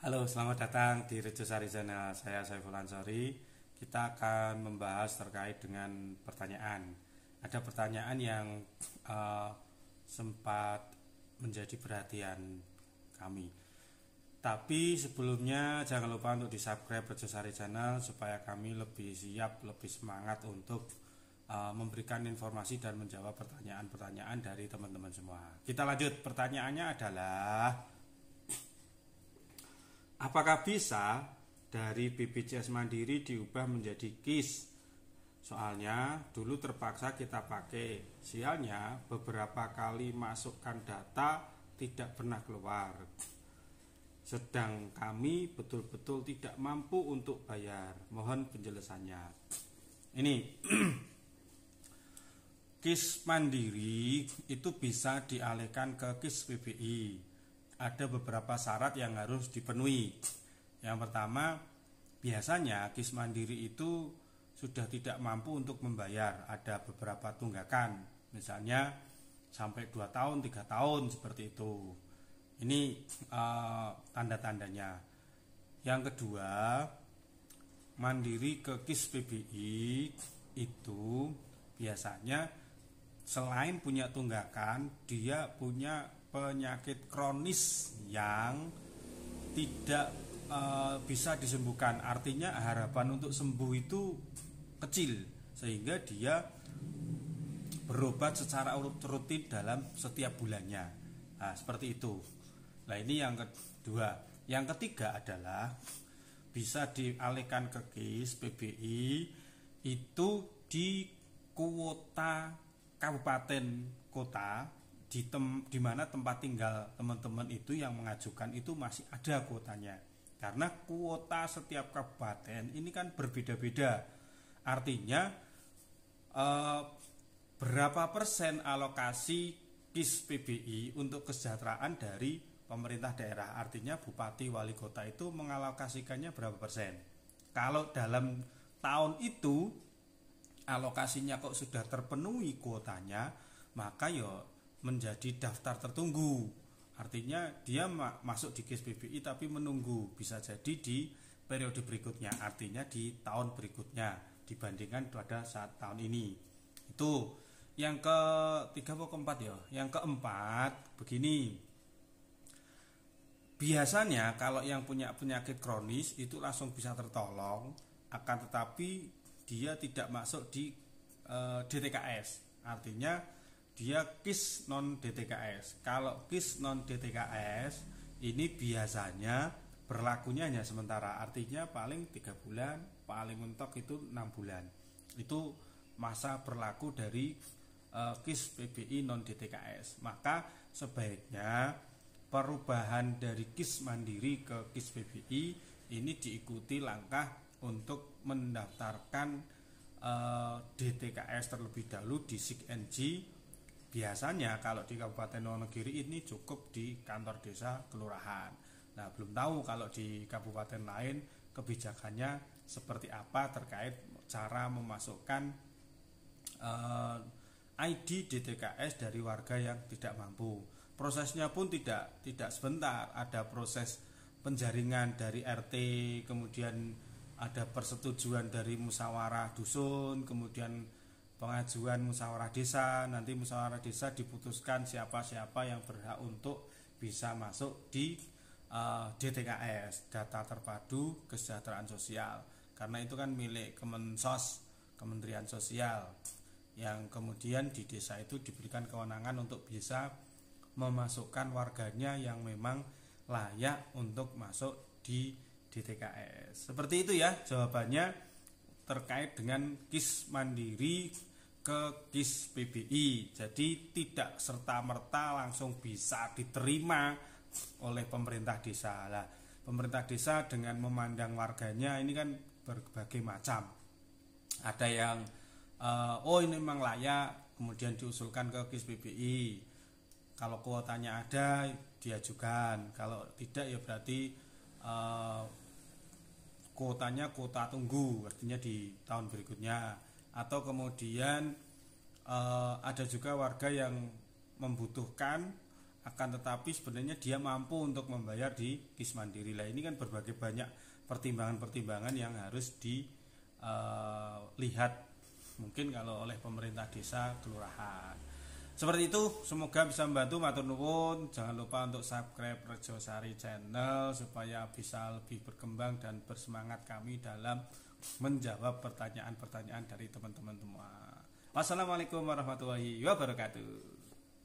Halo, selamat datang di Rejo Sari Channel. Saya Saiful Ansori. Kita akan membahas terkait dengan pertanyaan. Ada pertanyaan yang eh, sempat menjadi perhatian kami. Tapi sebelumnya jangan lupa untuk di-subscribe Rejo Sari Channel supaya kami lebih siap, lebih semangat untuk memberikan informasi dan menjawab pertanyaan-pertanyaan dari teman-teman semua. Kita lanjut. Pertanyaannya adalah, apakah bisa dari BPJS Mandiri diubah menjadi KIS? Soalnya dulu terpaksa kita pakai, sialnya beberapa kali masukkan data tidak pernah keluar. Sedang kami betul-betul tidak mampu untuk bayar. Mohon penjelasannya. Ini KIS Mandiri itu bisa dialihkan ke KIS PBI. Ada beberapa syarat yang harus dipenuhi. Yang pertama, biasanya KIS Mandiri itu sudah tidak mampu untuk membayar. Ada beberapa tunggakan, misalnya sampai 2 tahun, 3 tahun seperti itu. Ini tanda-tandanya. Yang kedua, mandiri ke KIS PBI itu biasanya selain punya tunggakan, dia punya penyakit kronis yang tidak bisa disembuhkan. Artinya harapan untuk sembuh itu kecil, sehingga dia berobat secara rutin dalam setiap bulannya. Nah, seperti itu. Nah, ini yang kedua. Yang ketiga adalah bisa dialihkan ke KIS PBI itu di kuota kabupaten kota, di mana tempat tinggal teman-teman itu yang mengajukan itu masih ada kuotanya. Karena kuota setiap kabupaten ini kan berbeda-beda. Artinya berapa persen alokasi KIS PBI untuk kesejahteraan dari pemerintah daerah. Artinya bupati wali kota itu mengalokasikannya berapa persen. Kalau dalam tahun itu alokasinya kok sudah terpenuhi kuotanya, maka ya menjadi daftar tertunggu. Artinya dia masuk di KIS PBI tapi menunggu, bisa jadi di periode berikutnya, artinya di tahun berikutnya dibandingkan pada saat tahun ini. Itu yang ketiga atau keempat ya. Yang keempat begini, biasanya kalau yang punya penyakit kronis itu langsung bisa tertolong, akan tetapi dia tidak masuk di DTKS. Artinya dia KIS non DTKS. Kalau KIS non DTKS ini biasanya berlakunya hanya sementara. Artinya paling 3 bulan, paling mentok itu 6 bulan. Itu masa berlaku dari KIS PBI non DTKS. Maka sebaiknya perubahan dari KIS Mandiri ke KIS PBI ini diikuti langkah untuk mendaftarkan DTKS terlebih dahulu di SIKNJ. Biasanya kalau di Kabupaten Wonogiri ini cukup di kantor desa kelurahan. Nah, belum tahu kalau di kabupaten lain kebijakannya seperti apa terkait cara memasukkan ID DTKS dari warga yang tidak mampu. Prosesnya pun tidak sebentar, ada proses penjaringan dari RT, kemudian ada persetujuan dari musyawarah dusun, kemudian pengajuan musyawarah desa. Nanti musyawarah desa diputuskan siapa-siapa yang berhak untuk bisa masuk di DTKS, data terpadu kesejahteraan sosial. Karena itu kan milik Kemensos, Kementerian Sosial, yang kemudian di desa itu diberikan kewenangan untuk bisa memasukkan warganya yang memang layak untuk masuk di DTKS. Seperti itu ya jawabannya terkait dengan KIS Mandiri ke KIS PBI. Jadi tidak serta-merta langsung bisa diterima oleh pemerintah desa. Nah, pemerintah desa dengan memandang warganya ini kan berbagai macam. Ada yang ini memang layak, kemudian diusulkan ke KIS PBI. Kalau kuotanya ada diajukan, kalau tidak ya berarti kuotanya kuota tunggu, artinya di tahun berikutnya. Atau kemudian ada juga warga yang membutuhkan akan tetapi sebenarnya dia mampu untuk membayar di KIS Mandiri. Lah ini kan berbagai banyak pertimbangan-pertimbangan yang harus dilihat mungkin kalau oleh pemerintah desa, kelurahan. Seperti itu, semoga bisa membantu. Matur nuwun. Jangan lupa untuk subscribe Rejosari Channel supaya bisa lebih berkembang dan bersemangat kami dalam menjawab pertanyaan-pertanyaan dari teman-teman semua. Wassalamualaikum warahmatullahi wabarakatuh.